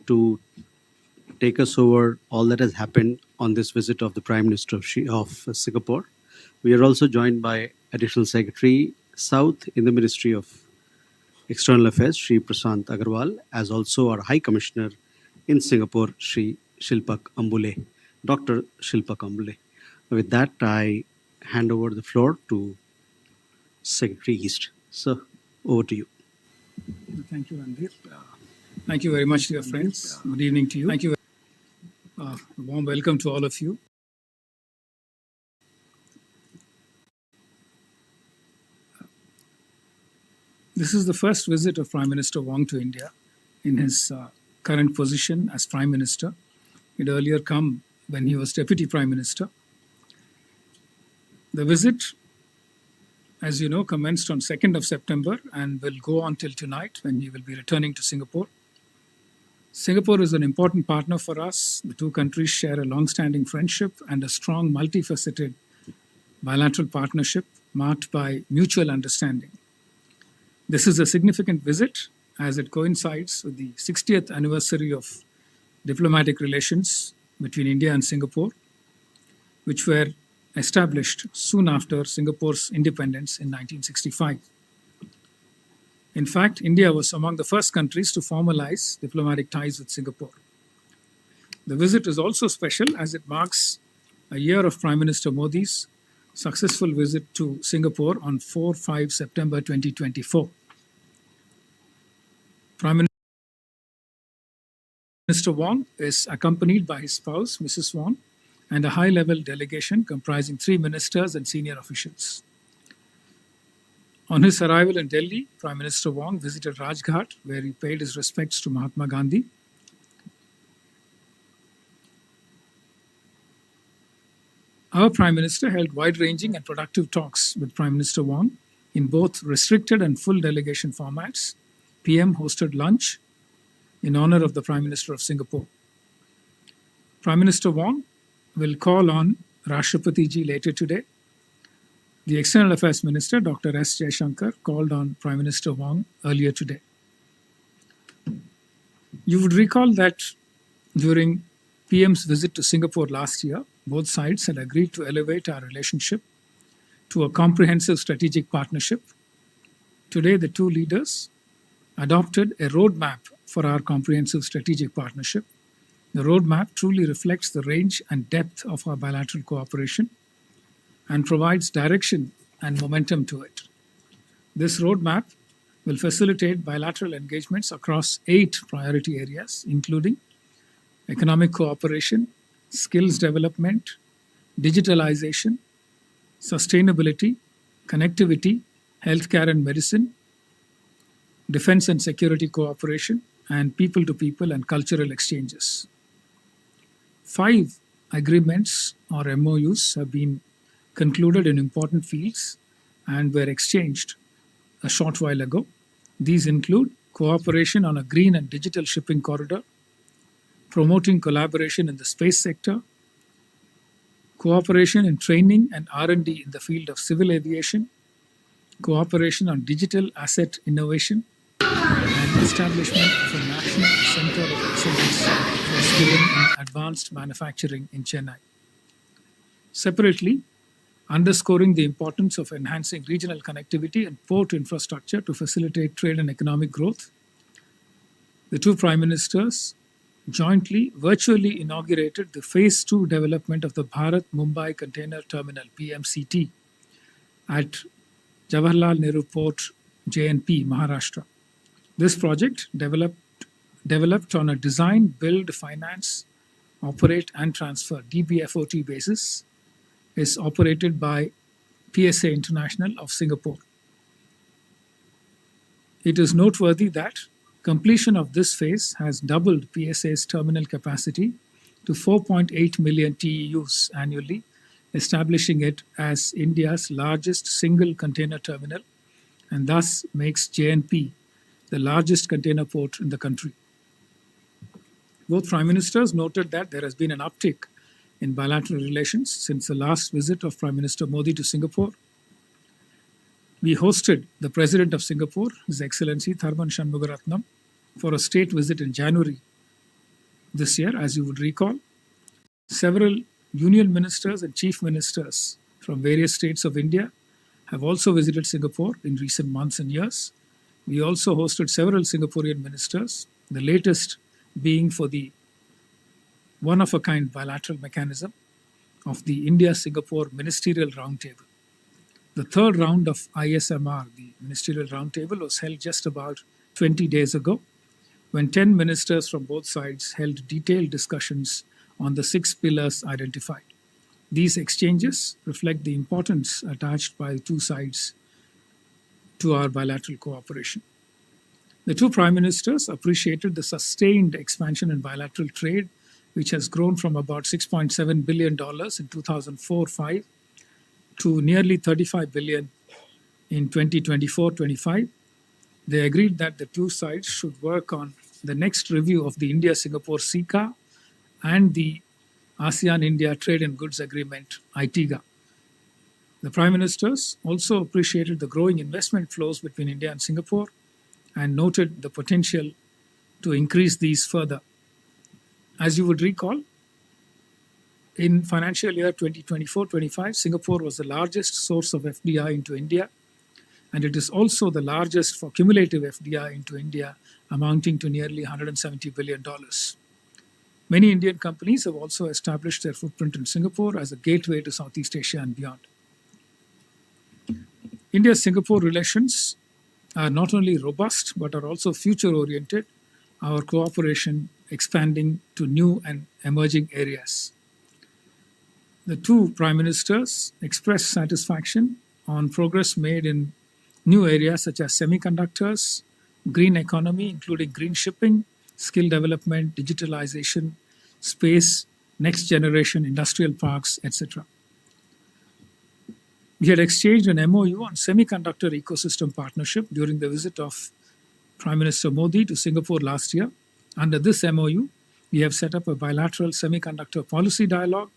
to take us over all that has happened on this visit of the Prime Minister of Singapore. We are also joined by Additional Secretary South in the Ministry of External Affairs, Sri Prasant Agarwal, as also our High Commissioner in Singapore, Sri Shilpak Ambule, Dr. Shilpak Ambule. With that, I hand over the floor to Secretary East. Sir, over to you. Thank you, Ranveer. Thank you very much, dear friends. Good evening to you. Thank you. A warm welcome to all of you. This is the first visit of Prime Minister Wong to India in his current position as Prime Minister. It earlier come when he was Deputy Prime Minister. The visit, as you know, commenced on 2nd of September and will go on till tonight when he will be returning to Singapore. Singapore is an important partner for us. The two countries share a long-standing friendship and a strong multifaceted bilateral partnership marked by mutual understanding. This is a significant visit as it coincides with the 60th anniversary of diplomatic relations between India and Singapore, which were established soon after Singapore's independence in 1965. In fact, India was among the first countries to formalize diplomatic ties with Singapore. The visit is also special as it marks a year of Prime Minister Modi's successful visit to Singapore on 4-5 September 2024. Prime Minister Wong is accompanied by his spouse, Mrs. Wong, and a high-level delegation comprising 3 ministers and senior officials. On his arrival in Delhi, Prime Minister Wong visited Rajghat, where he paid his respects to Mahatma Gandhi. Our Prime Minister held wide-ranging and productive talks with Prime Minister Wong in both restricted and full delegation formats. PM hosted lunch in honor of the Prime Minister of Singapore. Prime Minister Wong will call on Rashtrapati Ji later today. The External Affairs Minister, Dr. S. Jaishankar, called on Prime Minister Wong earlier today. You would recall that during PM's visit to Singapore last year, both sides had agreed to elevate our relationship to a comprehensive strategic partnership. Today, the two leaders adopted a roadmap for our comprehensive strategic partnership. The roadmap truly reflects the range and depth of our bilateral cooperation and provides direction and momentum to it. This roadmap will facilitate bilateral engagements across 8 priority areas, including economic cooperation, skills development, digitalization, sustainability, connectivity, healthcare and medicine, defense and security cooperation, and people-to-people and cultural exchanges. 5 agreements or MOUs have been concluded in important fields and were exchanged a short while ago. These include cooperation on a green and digital shipping corridor, promoting collaboration in the space sector, cooperation in training and R&D in the field of civil aviation, cooperation on digital asset innovation, and establishment of a national center of excellence for skilling and advanced manufacturing in Chennai. Separately, underscoring the importance of enhancing regional connectivity and port infrastructure to facilitate trade and economic growth, the two Prime Ministers jointly virtually inaugurated the Phase 2 development of the Bharat Mumbai Container Terminal (PMCT) at Jawaharlal Nehru Port, JNP, Maharashtra. This project, developed on a design, build, finance, operate and transfer (DBFOT) basis, is operated by PSA International of Singapore. It is noteworthy that completion of this phase has doubled PSA's terminal capacity to 4.8 million TEUs annually, establishing it as India's largest single container terminal and thus makes JNP the largest container port in the country. Both Prime Ministers noted that there has been an uptick in bilateral relations since the last visit of Prime Minister Modi to Singapore. We hosted the President of Singapore, His Excellency Tharman Shanmugaratnam, for a state visit in January this year, as you would recall. Several union ministers and chief ministers from various states of India have also visited Singapore in recent months and years. We also hosted several Singaporean ministers, the latest being for the one of a kind bilateral mechanism of the India Singapore Ministerial Roundtable. The third round of ISMR, the Ministerial Roundtable, was held just about 20 days ago, when 10 ministers from both sides held detailed discussions on the 6 pillars identified. These exchanges reflect the importance attached by the two sides to our bilateral cooperation. The two prime ministers appreciated the sustained expansion in bilateral trade, which has grown from about $6.7 billion in 2004-5 to nearly $35 billion in 2024-25. They agreed that the two sides should work on the next review of the India-Singapore SICA and the ASEAN-India Trade and Goods Agreement, ITIGA. The Prime Ministers also appreciated the growing investment flows between India and Singapore and noted the potential to increase these further. As you would recall, in financial year 2024-25, Singapore was the largest source of FDI into India, and it is also the largest for cumulative FDI into India, amounting to nearly $170 billion. Many Indian companies have also established their footprint in Singapore as a gateway to Southeast Asia and beyond. India-Singapore relations are not only robust but are also future-oriented, our cooperation expanding to new and emerging areas. The two prime ministers expressed satisfaction on progress made in new areas such as semiconductors, green economy, including green shipping, skill development, digitalization, space, next generation industrial parks, etc. We had exchanged an MOU on semiconductor ecosystem partnership during the visit of Prime Minister Modi to Singapore last year. Under this MOU, we have set up a bilateral semiconductor policy dialogue,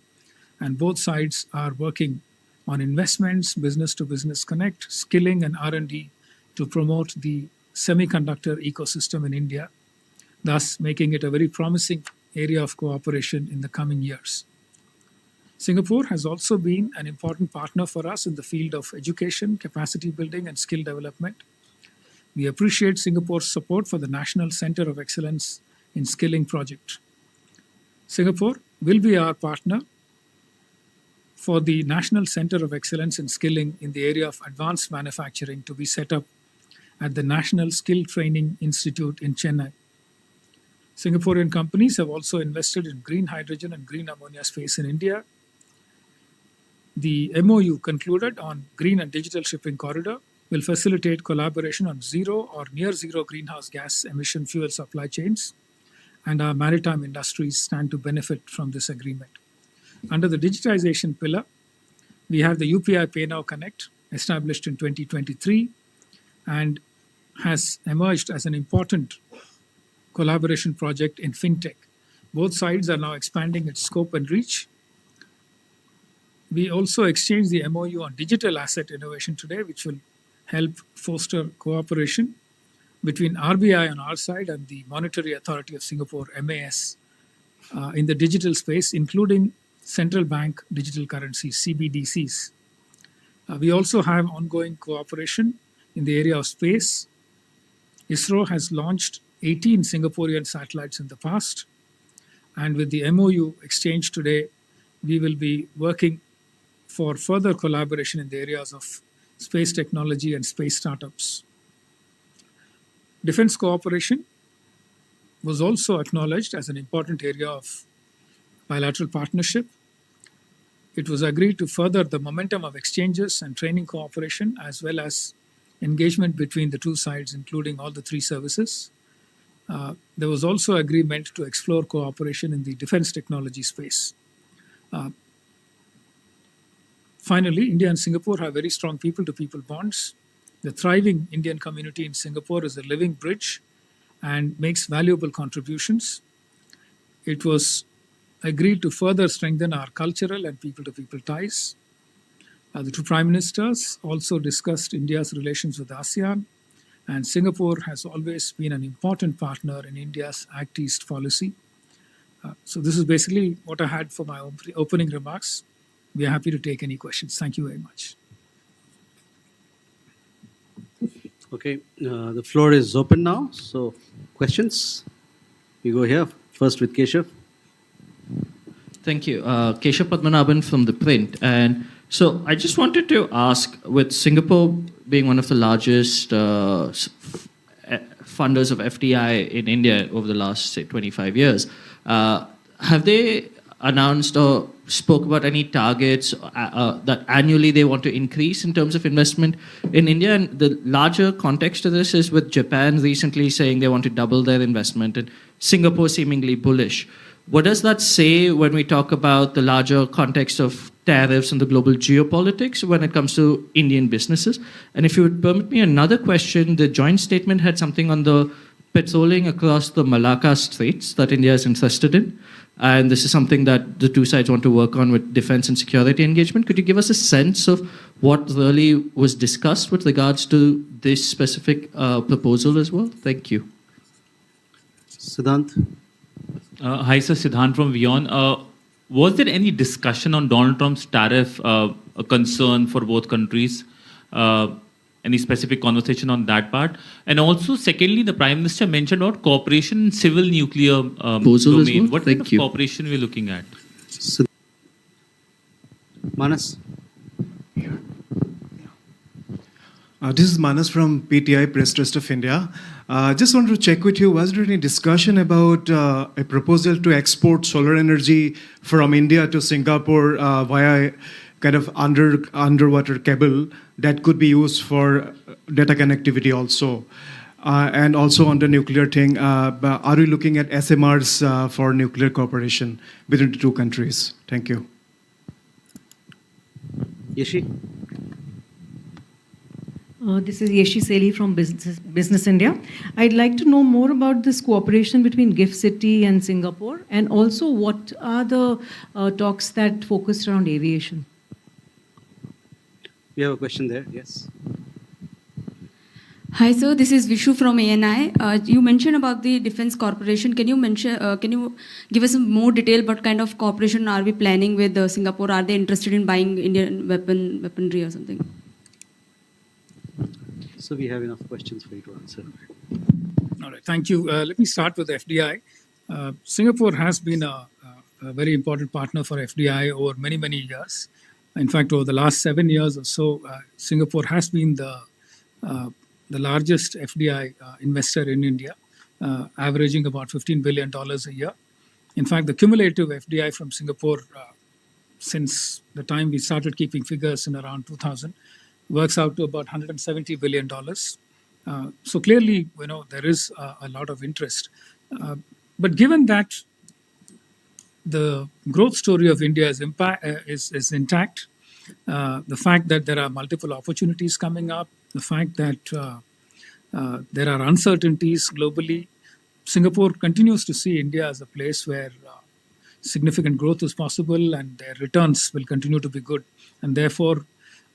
and both sides are working on investments, business-to-business connect, skilling, and R&D to promote the semiconductor ecosystem in India, thus making it a very promising area of cooperation in the coming years. Singapore has also been an important partner for us in the field of education, capacity building, and skill development. We appreciate Singapore's support for the National Center of Excellence in Skilling project. Singapore will be our partner for the National Center of Excellence in Skilling in the area of advanced manufacturing to be set up at the National Skill Training Institute in Chennai. Singaporean companies have also invested in green hydrogen and green ammonia space in India. The MOU concluded on green and digital shipping corridor will facilitate collaboration on zero or near zero greenhouse gas emission fuel supply chains, and our maritime industries stand to benefit from this agreement. Under the digitization pillar, we have the UPI Pay Now Connect, established in 2023, and has emerged as an important collaboration project in fintech. Both sides are now expanding its scope and reach. We also exchanged the MOU on digital asset innovation today, which will help foster cooperation between RBI on our side and the Monetary Authority of Singapore, MAS, in the digital space, including central bank digital currencies, CBDCs. We also have ongoing cooperation in the area of space. ISRO has launched 18 Singaporean satellites in the past, and with the MOU exchange today, we will be working for further collaboration in the areas of space technology and space startups. Defense cooperation was also acknowledged as an important area of bilateral partnership. It was agreed to further the momentum of exchanges and training cooperation, as well as engagement between the two sides, including all the three services. There was also agreement to explore cooperation in the defense technology space. Finally, India and Singapore have very strong people-to-people bonds. The thriving Indian community in Singapore is a living bridge and makes valuable contributions. It was agreed to further strengthen our cultural and people-to-people ties. The two prime ministers also discussed India's relations with ASEAN, and Singapore has always been an important partner in India's Act East policy. So this is basically what I had for my opening remarks. We are happy to take any questions. Thank you very much. Okay, the floor is open now. So, questions? We go here first with Keshav. Thank you. Keshav Padmanabhan from The Print. And so I just wanted to ask, with Singapore being one of the largest funders of FDI in India over the last, say, 25 years, have they announced or spoke about any targets that annually they want to increase in terms of investment in India? And the larger context to this is with Japan recently saying they want to double their investment and Singapore seemingly bullish. What does that say when we talk about the larger context of tariffs and the global geopolitics when it comes to Indian businesses? And if you would permit me another question, the joint statement had something on the patrolling across the Malacca Straits that India is interested in. And this is something that the two sides want to work on with defense and security engagement. Could you give us a sense of what really was discussed with regards to this specific proposal as well? Thank you. Siddhant. Hi, sir. Siddhant from Vion. Was there any discussion on Donald Trump's tariff, a concern for both countries? Any specific conversation on that part? And also, secondly, the Prime Minister mentioned about cooperation in civil nuclear domain. Well? What kind of cooperation are we looking at? Manas. This is Manas from PTI, Press Trust of India. Just wanted to check with you, was there any discussion about a proposal to export solar energy from India to Singapore via kind of underwater cable that could be used for data connectivity also? And also on the nuclear thing, are we looking at SMRs for nuclear cooperation between the two countries? Thank you. Yeshi. This is Yeshi Seli from Business India. I'd like to know more about this cooperation between GIFT City and Singapore, and also what are the talks that focused around aviation? We have a question there, yes. Hi, sir. This is Vishu from ANI. You mentioned about the defense corporation. Can you give us some more detail? What kind of cooperation are we planning with Singapore? Are they interested in buying Indian weaponry or something? So we have enough questions for you to answer. All right, thank you. Let me start with FDI. Singapore has been a very important partner for FDI over many, many years. In fact, over the last 7 years or so, Singapore has been the largest FDI investor in India, averaging about $15 billion a year. In fact, the cumulative FDI from Singapore since the time we started keeping figures in around 2000 works out to about $170 billion. So clearly, there is a lot of interest. But given that the growth story of India is intact, the fact that there are multiple opportunities coming up, the fact that there are uncertainties globally, Singapore continues to see India as a place where significant growth is possible and their returns will continue to be good. And therefore,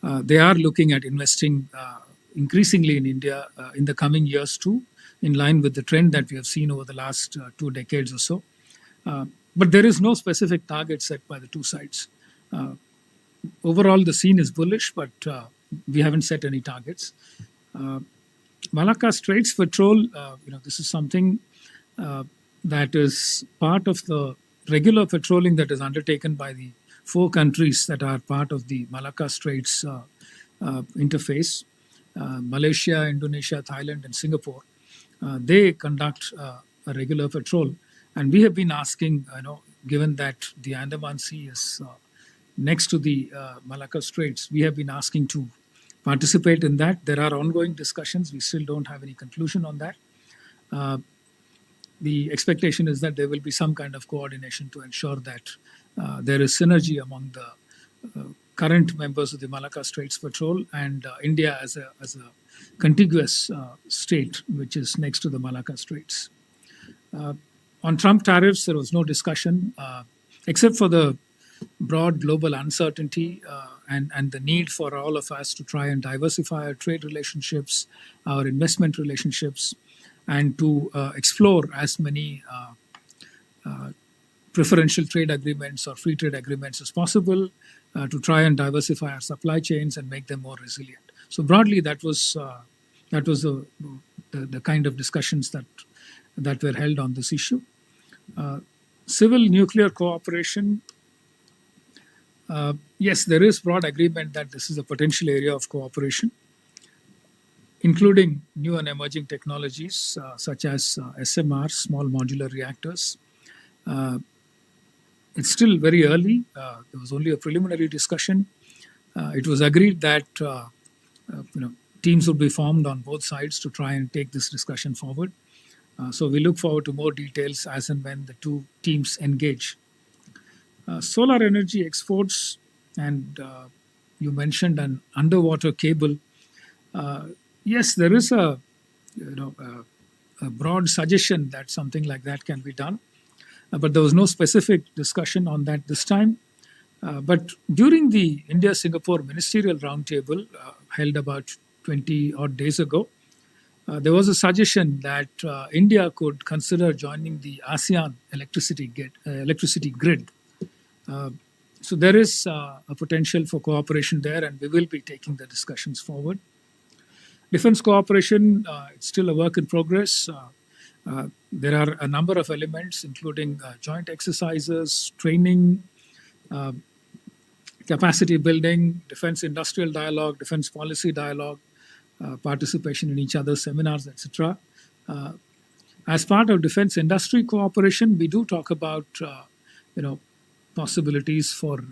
they are looking at investing increasingly in India in the coming years too, in line with the trend that we have seen over the last 2 decades or so. But there is no specific target set by the two sides. Overall, the scene is bullish, but we haven't set any targets. Malacca Straits Patrol, this is something that is part of the regular patrolling that is undertaken by the 4 countries that are part of the Malacca Straits interface, Malaysia, Indonesia, Thailand, and Singapore. They conduct a regular patrol. And we have been asking, given that the Andaman Sea is next to the Malacca Straits, we have been asking to participate in that. There are ongoing discussions. We still don't have any conclusion on that. The expectation is that there will be some kind of coordination to ensure that there is synergy among the current members of the Malacca Straits Patrol and India as a contiguous state which is next to the Malacca Straits. On Trump tariffs, there was no discussion except for the broad global uncertainty and the need for all of us to try and diversify our trade relationships, our investment relationships, and to explore as many preferential trade agreements or free trade agreements as possible, to try and diversify our supply chains and make them more resilient. So broadly, that was the kind of discussions that were held on this issue. Civil nuclear cooperation. Yes, there is broad agreement that this is a potential area of cooperation, including new and emerging technologies such as SMR, small modular reactors. It's still very early. There was only a preliminary discussion. It was agreed that teams would be formed on both sides to try and take this discussion forward. So we look forward to more details as and when the two teams engage. Solar energy exports, and you mentioned an underwater cable. Yes, there is a broad suggestion that something like that can be done, but there was no specific discussion on that this time. But during the India-Singapore Ministerial Roundtable held about 20 odd days ago, there was a suggestion that India could consider joining the ASEAN electricity grid. So there is a potential for cooperation there, and we will be taking the discussions forward. Defense cooperation, it's still a work in progress. There are a number of elements, including joint exercises, training, capacity building, defense industrial dialogue, defense policy dialogue, participation in each other's seminars, etc. As part of defense industry cooperation, we do talk about possibilities for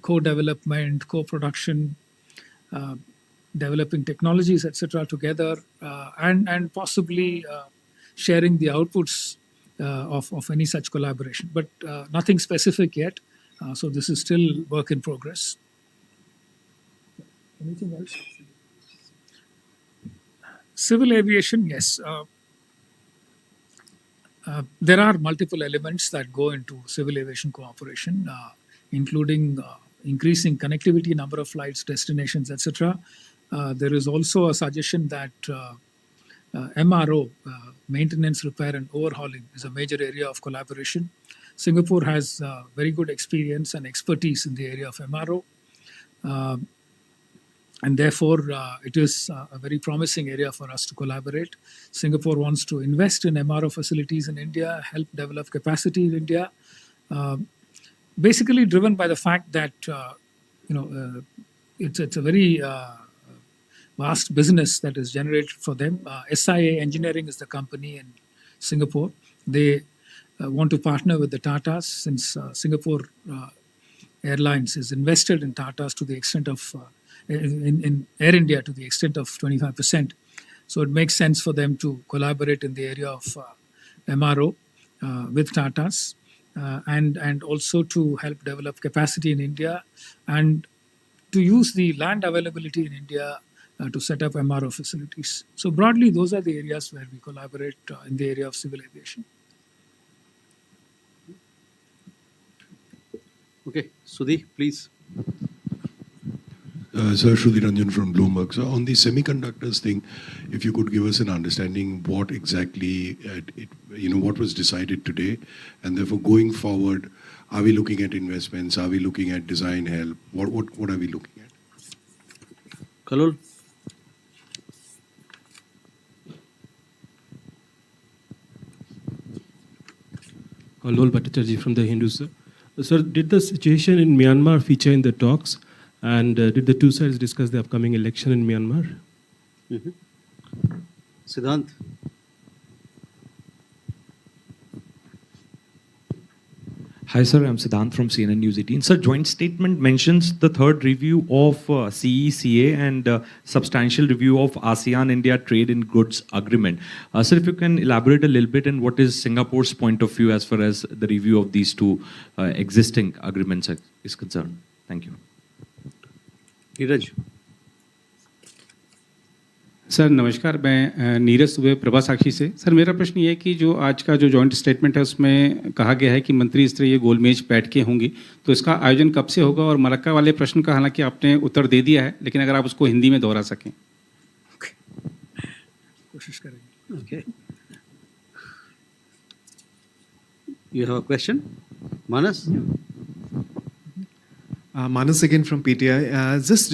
co-development, co-production, developing technologies, etc. together, and possibly sharing the outputs of any such collaboration. But nothing specific yet. So this is still work in progress. Anything else? Civil aviation, yes. There are multiple elements that go into civil aviation cooperation, including increasing connectivity, number of flights, destinations, etc. There is also a suggestion that MRO, maintenance, repair, and overhauling, is a major area of collaboration. Singapore has very good experience and expertise in the area of MRO. And therefore, it is a very promising area for us to collaborate. Singapore wants to invest in MRO facilities in India, help develop capacity in India, basically driven by the fact that it's a very vast business that is generated for them. SIA Engineering is the company in Singapore. They want to partner with the Tatas, since Singapore Airlines is invested in Tatas to the extent of in Air India to the extent of 25%. So it makes sense for them to collaborate in the area of MRO with Tatas, and also to help develop capacity in India, and to use the land availability in India to set up MRO facilities. So broadly, those are the areas where we collaborate in the area of civil aviation. Okay, Sudhi, please. Sir, Shruti Ranjan from Bloomberg. So on the semiconductors thing, if you could give us an understanding what exactly, what was decided today, and therefore going forward, are we looking at investments? Are we looking at design help? What are we looking at? Kalol? Kalol Bhattacharjee from the Hindu, sir. Sir, did the situation in Myanmar feature in the talks? And did the two sides discuss the upcoming election in Myanmar? Siddhant? Hi, sir. I'm Siddhant from CNN News 18. Sir, joint statement mentions the third review of CECA and substantial review of ASEAN-India Trade in Goods Agreement. Sir, if you can elaborate a little bit on what is Singapore's point of view as far as the review of these two existing agreements is concerned. Thank you. Neeraj? Sir नमस्कार, मैं नीरज सुबह प्रभा साक्षी से। Sir मेरा प्रश्न ये है कि जो आज का जो जॉइंट स्टेटमेंट है उसमें कहा गया है कि मंत्री स्तरीय गोलमेज बैठकें होंगी, तो इसका आयोजन कब से होगा? और मलक्का वाले प्रश्न का हालांकि आपने उत्तर दे दिया है, लेकिन अगर आप उसको हिंदी में दोहरा सकें। कोशिश करेंगे। Okay. You have a question? Manas? Manas again from PTI. Just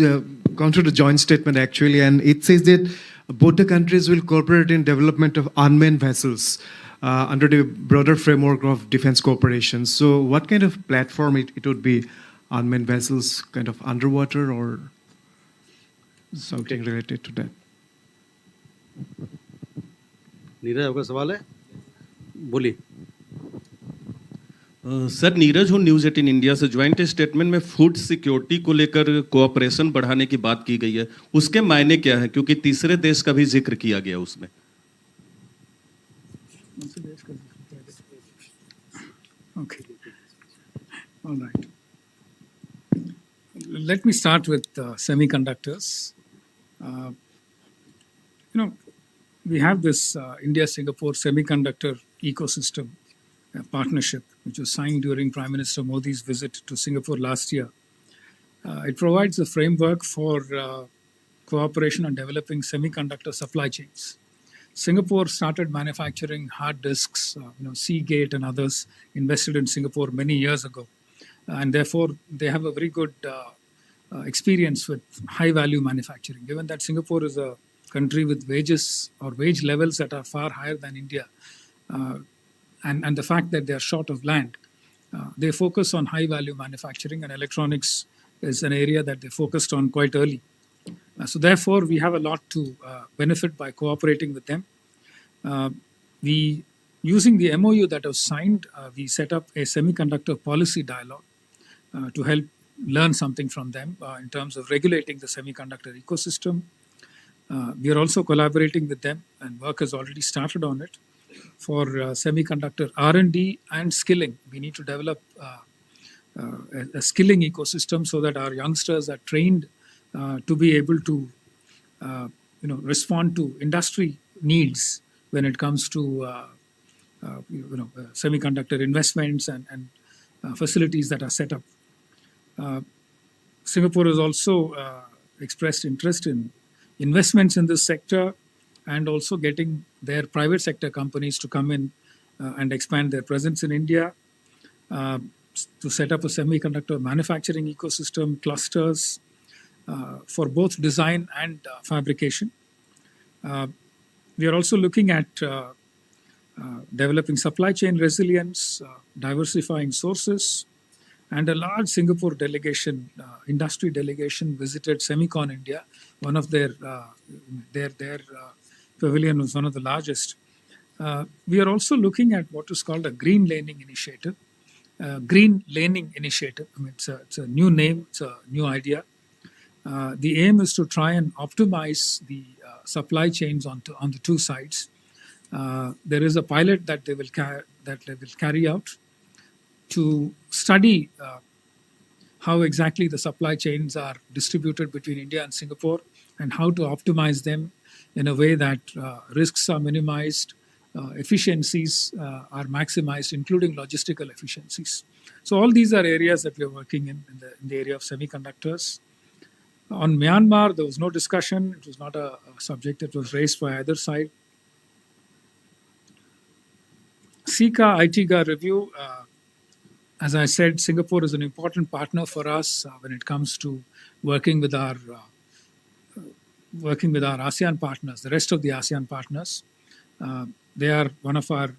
gone through the joint statement actually, and it says that both the countries will cooperate in development of unmanned vessels under the broader framework of defense cooperation. So, what kind of platform it would be? Unmanned vessels, kind of underwater, or something related to that? Neeraj आपका सवाल है बोलिए sir Neeraj हूँ news 18 India से। Joint statement में food security को लेकर cooperation बढ़ाने की बात की गई है, उसके मायने क्या है, क्योंकि तीसरे देश का भी जिक्र किया गया उसमें। Okay. All right. Let me start with semiconductors. We have this India-Singapore semiconductor ecosystem partnership, which was signed during Prime Minister Modi's visit to Singapore last year. It provides a framework for cooperation on developing semiconductor supply chains. Singapore started manufacturing hard disks, Seagate and others invested in Singapore many years ago. And therefore, they have a very good experience with high-value manufacturing. Given that Singapore is a country with wages or wage levels that are far higher than India, and the fact that they are short of land, they focus on high-value manufacturing, and electronics is an area that they focused on quite early. So therefore, we have a lot to benefit by cooperating with them. Using the MOU that was signed, we set up a semiconductor policy dialogue to help learn something from them in terms of regulating the semiconductor ecosystem. We are also collaborating with them, and work has already started on it for semiconductor R&D and skilling. We need to develop a skilling ecosystem so that our youngsters are trained to be able to respond to industry needs when it comes to semiconductor investments and facilities that are set up. Singapore has also expressed interest in investments in this sector and also getting their private sector companies to come in and expand their presence in India, to set up a semiconductor manufacturing ecosystem, clusters for both design and fabrication. We are also looking at developing supply chain resilience, diversifying sources, and a large Singapore delegation, industry delegation, visited Semicon India. One of their pavilion was one of the largest. We are also looking at what is called a green laning initiative. Green laning initiative. I mean, it's a new name. It's a new idea. The aim is to try and optimize the supply chains on the two sides. There is a pilot that they will carry out to study how exactly the supply chains are distributed between India and Singapore and how to optimize them in a way that risks are minimized, efficiencies are maximized, including logistical efficiencies. So all these are areas that we are working in the area of semiconductors. On Myanmar, there was no discussion. It was not a subject that was raised by either side. SICA ITGA review, as I said, Singapore is an important partner for us when it comes to working with our ASEAN partners, the rest of the ASEAN partners. They are one of our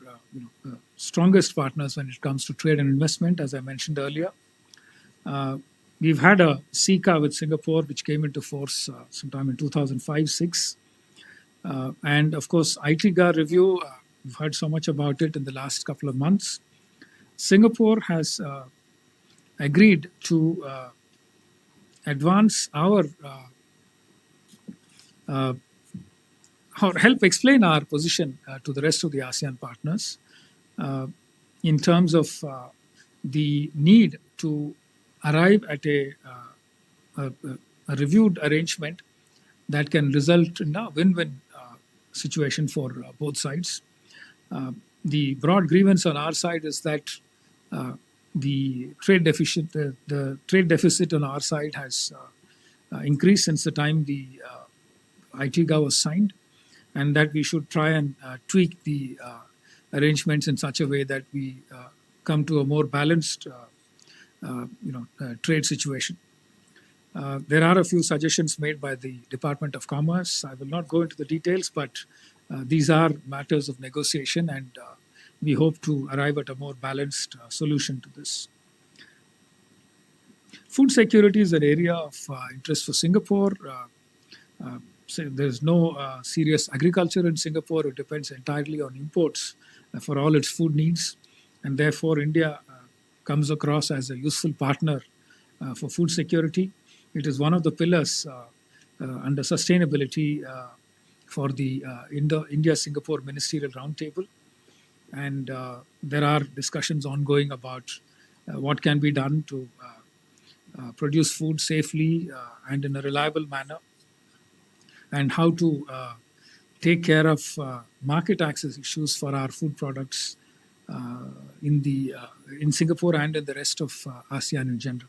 strongest partners when it comes to trade and investment, as I mentioned earlier. We've had a SICA with Singapore, which came into force sometime in 2005-06. And of course, ITGA review, we've heard so much about it in the last couple of months. Singapore has agreed to advance our or help explain our position to the rest of the ASEAN partners in terms of the need to arrive at a reviewed arrangement that can result in a win-win situation for both sides. The broad grievance on our side is that the trade deficit on our side has increased since the time the ITGA was signed, and that we should try and tweak the arrangements in such a way that we come to a more balanced trade situation. There are a few suggestions made by the Department of Commerce. I will not go into the details, but these are matters of negotiation, and we hope to arrive at a more balanced solution to this. Food security is an area of interest for Singapore. So there's no serious agriculture in Singapore. It depends entirely on imports for all its food needs, and therefore India comes across as a useful partner for food security. It is one of the pillars under sustainability for the India-Singapore Ministerial Roundtable, and there are discussions ongoing about what can be done to produce food safely and in a reliable manner, and how to take care of market access issues for our food products in Singapore and in the rest of ASEAN in general.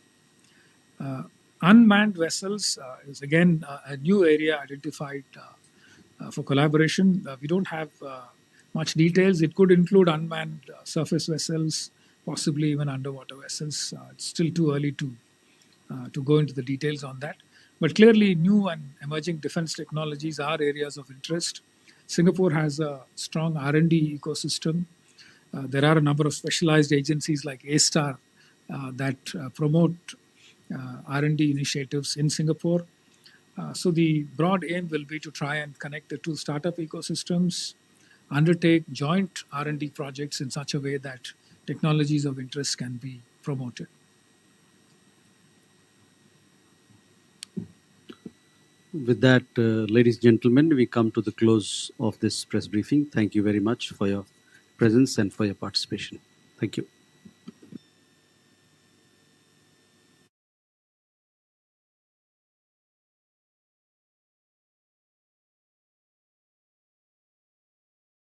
Unmanned vessels is again a new area identified for collaboration. We don't have much details. It could include unmanned surface vessels, possibly even underwater vessels. It's still too early to go into the details on that. But clearly, new and emerging defense technologies are areas of interest. Singapore has a strong R&D ecosystem. There are a number of specialized agencies like A-STAR that promote R&D initiatives in Singapore. So the broad aim will be to try and connect the two startup ecosystems, undertake joint R&D projects in such a way that technologies of interest can be promoted. With that, ladies and gentlemen, we come to the close of this press briefing. Thank you very much for your presence and for your participation. Thank you.